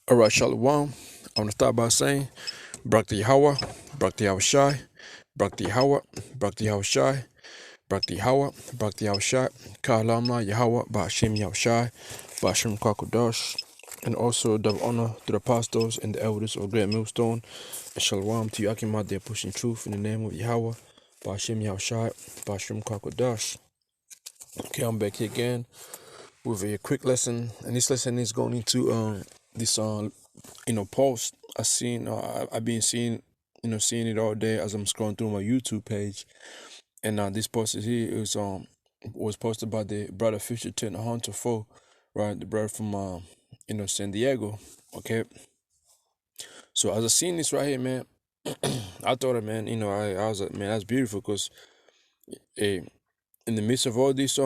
All right, Shalom. I want to start by saying, Brak the Yahweh, Brak the Yahweh Shai, Brak the Yahweh, Brak the Yahweh Shai, Brak the Yahweh, Brak the Yahweh Shai, Kalamna Yahweh, Ba'ashem Yahweh Shai, Ba'ashem Kwakudash, and also double honor to the apostles and the elders of Great Millstone, and Shalom to you, Akim out there pushing truth in the name of Yahweh, Ba'ashem Yahweh Shai, Ba'ashem Kwakudash. Okay, I'm back here again with a quick lesson, and this lesson is going into this post I seen. I've been seeing seeing it all day as I'm scrolling through my YouTube page, and this post is here. It was posted by the brother Future Ten Hunter Foe, right? The brother from San Diego. Okay, so as I seen this right here, man, I thought it, man. I was like, man, that's beautiful, because in the midst of all these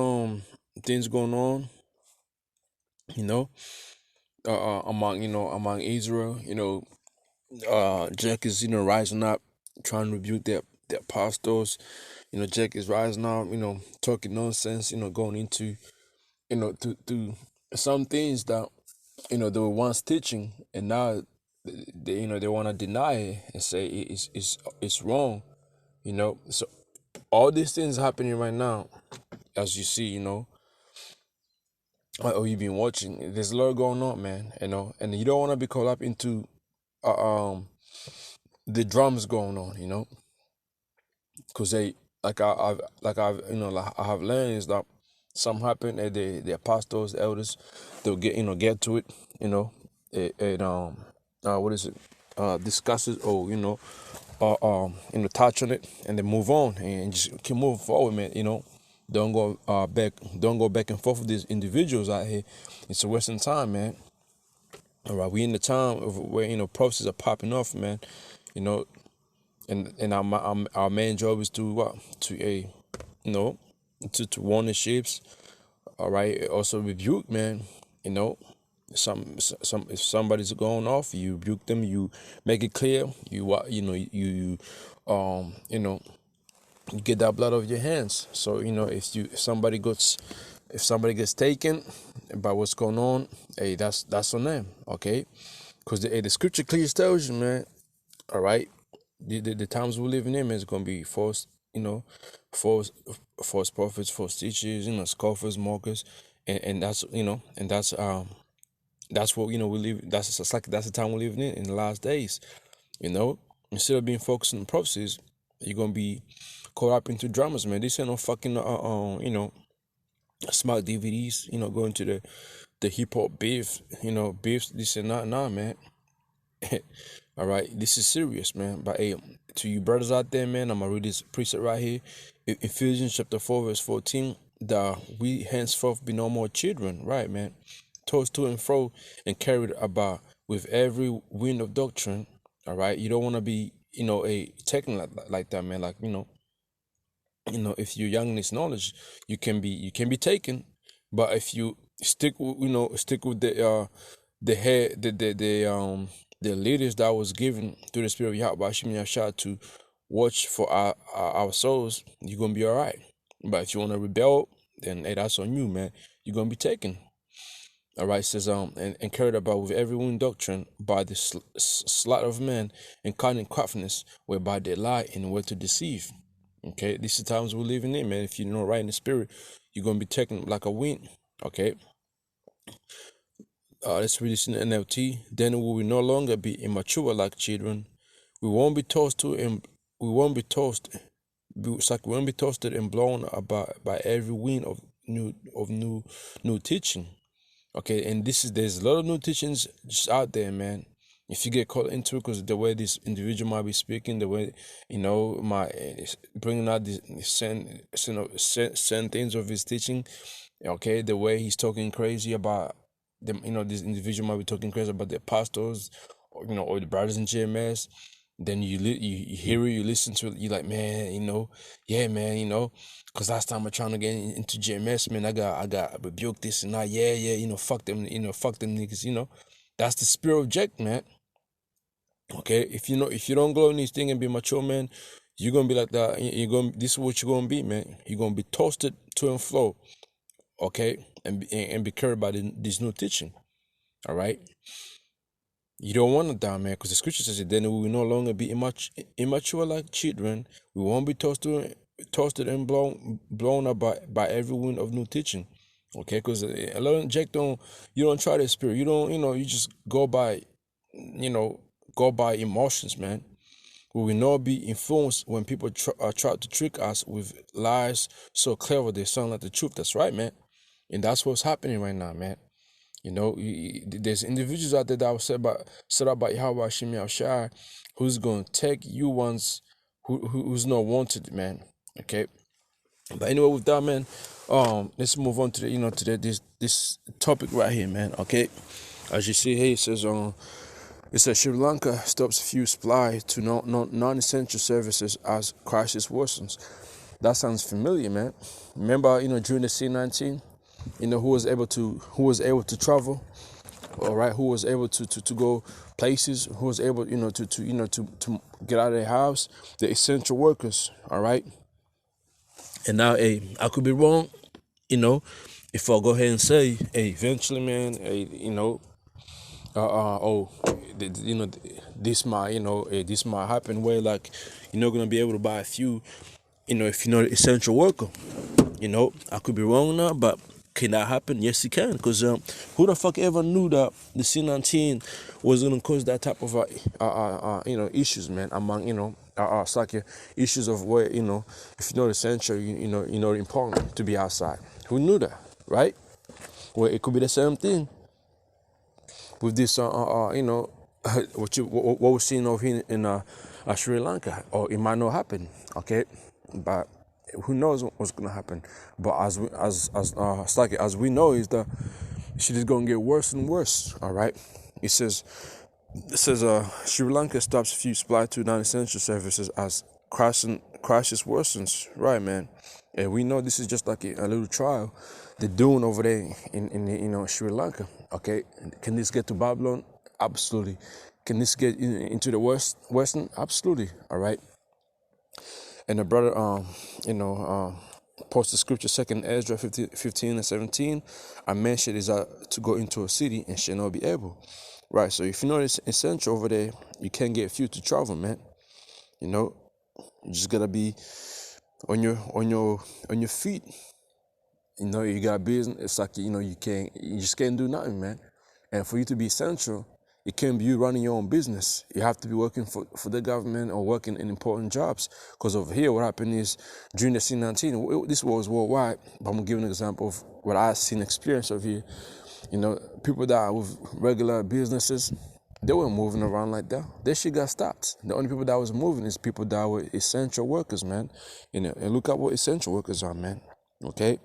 things going on, you know, among Israel, Jack is rising up, trying to rebuke the apostles. Jack is rising up, talking nonsense, going into to some things that they were once teaching, and now they want to deny it and say it's wrong. So all these things happening right now, as you see, or you've been watching. There's a lot going on, man. And you don't want to be caught up into the drums going on, because they I have learned is that some happen, and the apostles, the elders, they'll get to it, what is it, discuss it, or touch on it, and then move on and just keep moving forward, man. Don't go back and forth with these individuals out here. It's a wasting time, man. All right, we in the time of where prophecies are popping off, man. you know and our main job is to what, to warn the sheep. All right, also rebuke, man. you know some if somebody's going off, you rebuke them, you make it clear, um you know you get that blood off your hands. So if somebody gets taken by what's going on, hey, that's on them. Okay, because the scripture clearly tells you, man. All right, the times we're living in, man, is gonna be false, false false prophets, false teachers, scoffers, mockers, and that's what we live. That's the time we're living in the last days. Instead of being focused on prophecies, you're gonna be caught up into dramas, man. This ain't no fucking smart DVDs. Going to the hip hop beef, beefs. This and that, nah, man. All right, this is serious, man. But hey, to you brothers out there, man, I'm gonna read this precept right here. Ephesians chapter 4, verse 14. That we henceforth be no more children, right, man? Tossed to and fro and carried about with every wind of doctrine. All right, you don't want to be, a taken like that, man. Like, if you're young in this knowledge, you can be taken. But if you stick with the head the leaders that was given through the spirit of Yahweh Hashem Yahshua to watch for our souls, you're gonna be all right. But if you want to rebel, then hey, that's on you, man. You're gonna be taken. All right, it says and carried about with every wind doctrine by the sleight of men and cunning craftiness, whereby they lie and where to deceive. Okay, these are times we're living in, man. If you're not right in the spirit, you're gonna be taken like a wind. Okay. Let's read this in the NLT. Then we will no longer be immature like children. We won't be tossed to and we won't be tossed. It's like we won't be toasted and blown about by every wind of new teaching. Okay, and there's a lot of new teachings just out there, man. If you get caught into it, because the way this individual might be speaking, the way bringing out these certain things of his teaching, okay, the way he's talking crazy about them, this individual might be talking crazy about the apostles, or the brothers in GMS. Then you hear it, you listen to it, you like, man, yeah, man, because last time I'm trying to get into GMS, man, I got rebuked this and that, yeah, fuck them, fuck them niggas, that's the spirit of Jack, man. Okay, if you don't go in these things and be mature, man, you're gonna be like that. This is what you're gonna be, man. You're gonna be toasted to and fro, okay, and be carried by this new teaching. All right. You don't want to die, man, because the scripture says it. Then we will no longer be immature like children. We won't be toasted and blown up by every wind of new teaching. Okay, because a lot of Jack don't. You don't try the spirit. You don't. You just go by. Go by emotions, man. We will not be influenced when people try to trick us with lies so clever they sound like the truth. That's right, man. And that's what's happening right now, man. There's individuals out there that was set up by Yahweh Shemi Shai, who's going to take you ones who's not wanted, man. Okay. But anyway, with that, man, let's move on to this topic right here, man. Okay. As you see here, it says Sri Lanka stops fuel supply to non-essential services as crisis worsens. That sounds familiar, man. Remember, during the C-19, who was able to travel, all right, who was able to go places, who was able, to get out of their house, the essential workers, all right. And now, I could be wrong, if I go ahead and say, eventually, man, this might happen where like you're not gonna be able to buy a few, if you're not an essential worker. I could be wrong now, but can that happen? Yes, it can. Because who the fuck ever knew that the C-19 was gonna cause that type of issues, man, among it's like issues of where if you're not essential, you're not important to be outside. Who knew that, right? Well, it could be the same thing with this, what we're seeing over here in Sri Lanka, or it might not happen, okay? But who knows what's gonna happen? But as we know, is that shit is gonna get worse and worse. All right, it says Sri Lanka stops fuel supply to non-essential services as crisis worsens. Right, man. And we know this is just like a little trial they're doing over there in Sri Lanka. Okay, can this get to Babylon? Absolutely. Can this get into the Western? Absolutely. All right. And the brother, posted scripture, 2 Ezra 15 and 17. A man shall desire to go into a city and shall not be able. Right. So if you know it's essential over there, you can't get fuel to travel, man. You just gotta be on your feet. You got business. It's like you just can't do nothing, man. And for you to be essential, it can't be you running your own business. You have to be working for the government or working in important jobs. Because over here, what happened is during the C-19, this was worldwide. But I'm gonna give an example of what I've seen experience of here. People that are with regular businesses, they weren't moving around like that. Their shit got stopped. The only people that was moving is people that were essential workers, man. And look at what essential workers are, man. Okay.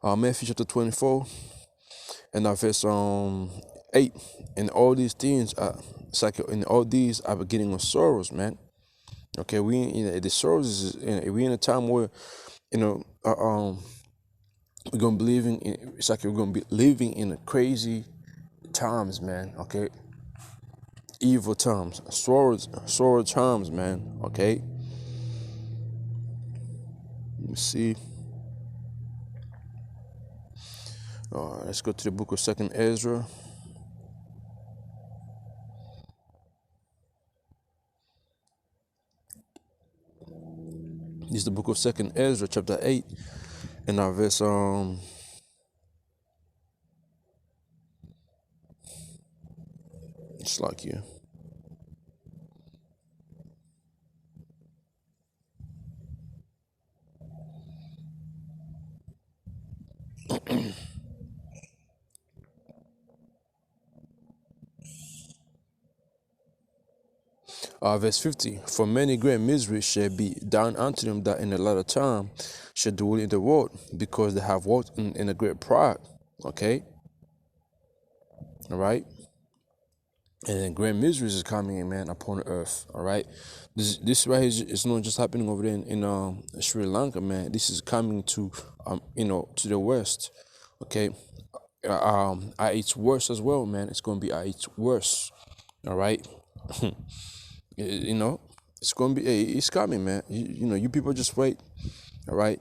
Matthew chapter 24 and verse 8. And all these things and all these are beginning of sorrows, man. Okay, the sorrows is we in a time where we're gonna be living in, it's like we're gonna be living in a crazy times, man. Okay, evil times, sorrow times, man. Okay, let me see. Let's go to the book of 2 Ezra. This is the book of 2 Ezra, chapter 8, and our verse it's like you. Verse 50, for many great miseries shall be done unto them that in a latter time shall dwell in the world, because they have walked in a great pride. Okay? All right? And then great miseries is coming in, man, upon the earth. All right? This right here is not just happening over there in Sri Lanka, man. This is coming to, to the West. Okay? At its worst as well, man. It's going to be at its worst. All right? It's gonna be, it's coming, man. You people just wait. All right,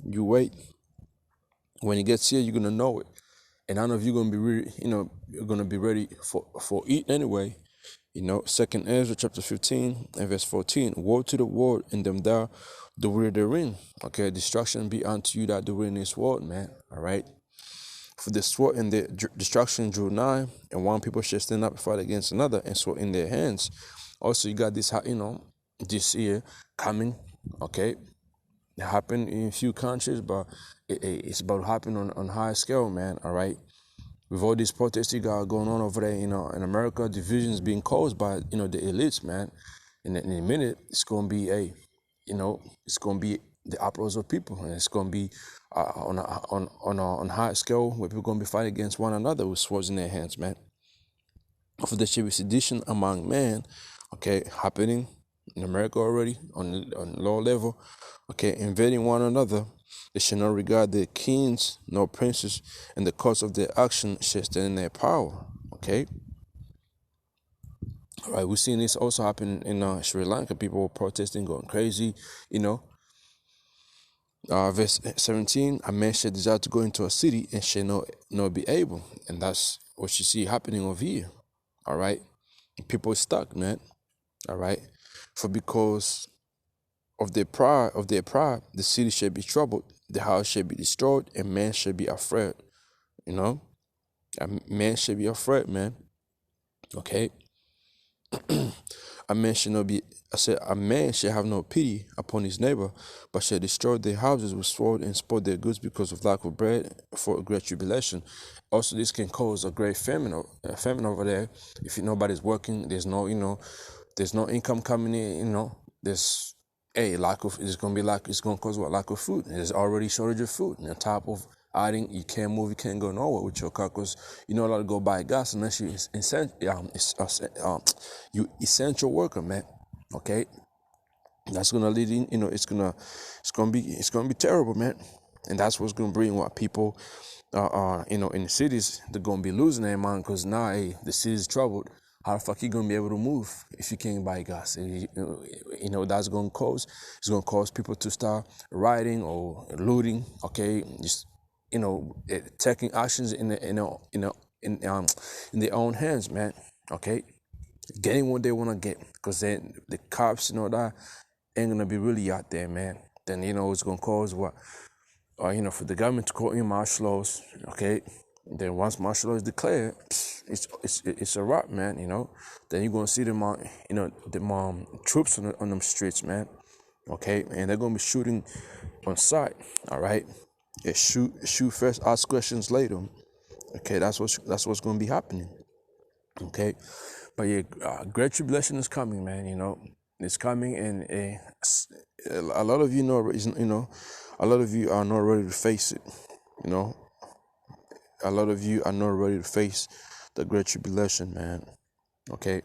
you wait. When it gets here, you're gonna know it. And I know if you're gonna be really, you're gonna be ready for eat anyway. Second Ezra chapter 15 and verse 14. Woe to the world and them that the way therein. Okay, destruction be unto you that do in this world, man. All right. For the sword and the destruction drew nigh, and one people shall stand up and fight against another, and sword in their hands. Also, you got this, this year coming. Okay, it happened in a few countries, but it's about to happen on high scale, man. All right. With all these protests you got going on over there, in America, divisions being caused by, the elites, man. In a minute, it's gonna be it's gonna be the uproars of people, and it's gonna be on high scale where people gonna be fighting against one another with swords in their hands, man. For there shall be sedition among men, okay, happening in America already on low level, okay, invading one another. They shall not regard their kings nor princes, and the cause of their action shall stand in their power. Okay. All right, we've seen this also happen in Sri Lanka. People were protesting, going crazy. Verse 17: a man shall desire to go into a city and shall not be able, and that's what you see happening over here. All right, people are stuck, man. All right, for because of their pride, the city shall be troubled, the house shall be destroyed, and man shall be afraid. A man shall be afraid, man. Okay. A man shall not be. I said, a man shall have no pity upon his neighbor, but shall destroy their houses with sword and spoil their goods because of lack of bread for a great tribulation. Also, this can cause a great famine over there. If nobody's working, there's no, there's no income coming in. There's lack of. It's gonna cause what? Lack of food. There's already shortage of food, and on top of adding, you can't move, you can't go nowhere with your car because you're not allowed to go buy gas unless you essential worker, man. Okay, that's gonna lead in. It's gonna be terrible, man. And that's what's gonna bring what people, in the cities, they're gonna be losing their mind because now, the city's troubled. How the fuck you gonna be able to move if you can't buy gas? That's gonna cause people to start rioting or looting. Okay, just taking actions in their own hands, man. Okay, getting what they want to get, because then the cops, that ain't gonna be really out there, man. Then it's gonna cause what, for the government to call in martial laws. Okay, then once martial law is declared, it's a wrap, man. Then you're gonna see them, the troops on them streets, man. Okay, and they're gonna be shooting on sight. All right. Yeah, shoot first, ask questions later. Okay, that's what's gonna be happening. Okay, but yeah, great tribulation is coming, man. It's coming, and a lot of you a lot of you are not ready to face it. A lot of you are not ready to face the great tribulation, man. Okay,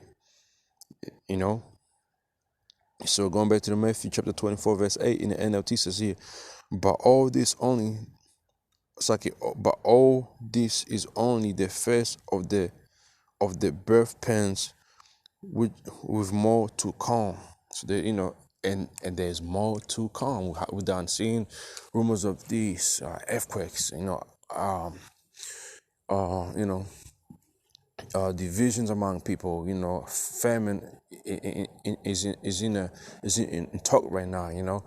So going back to the Matthew chapter 24, verse 8 in the NLT says here, but all this is only the first of the birth pains, with more to come. So there, and there's more to come. We've done seen rumors of these earthquakes, divisions among people, famine is in talk right now.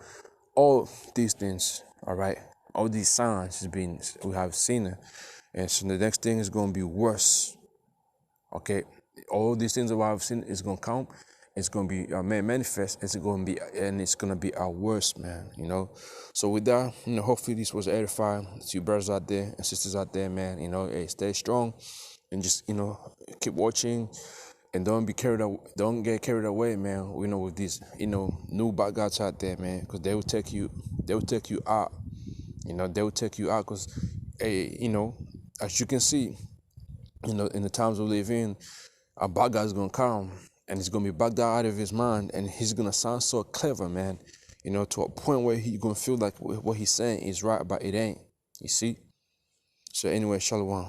All these things, all right, all these signs we have seen it, and so the next thing is going to be worse. Okay, all these things that I've seen is going to come. It's going to be manifest. It's going to be our worst, man. So with that, hopefully this was edifying to you brothers out there and sisters out there, man. Hey, stay strong, and just keep watching, and don't get carried away, man. With these new bad guys out there, man, because they will take you out. They will take you out because, hey, as you can see, in the times we live in, a bad guy's gonna come, and he's gonna be bugged out of his mind, and he's gonna sound so clever, man. To a point where he's gonna feel like what he's saying is right, but it ain't. You see? So anyway, shalom.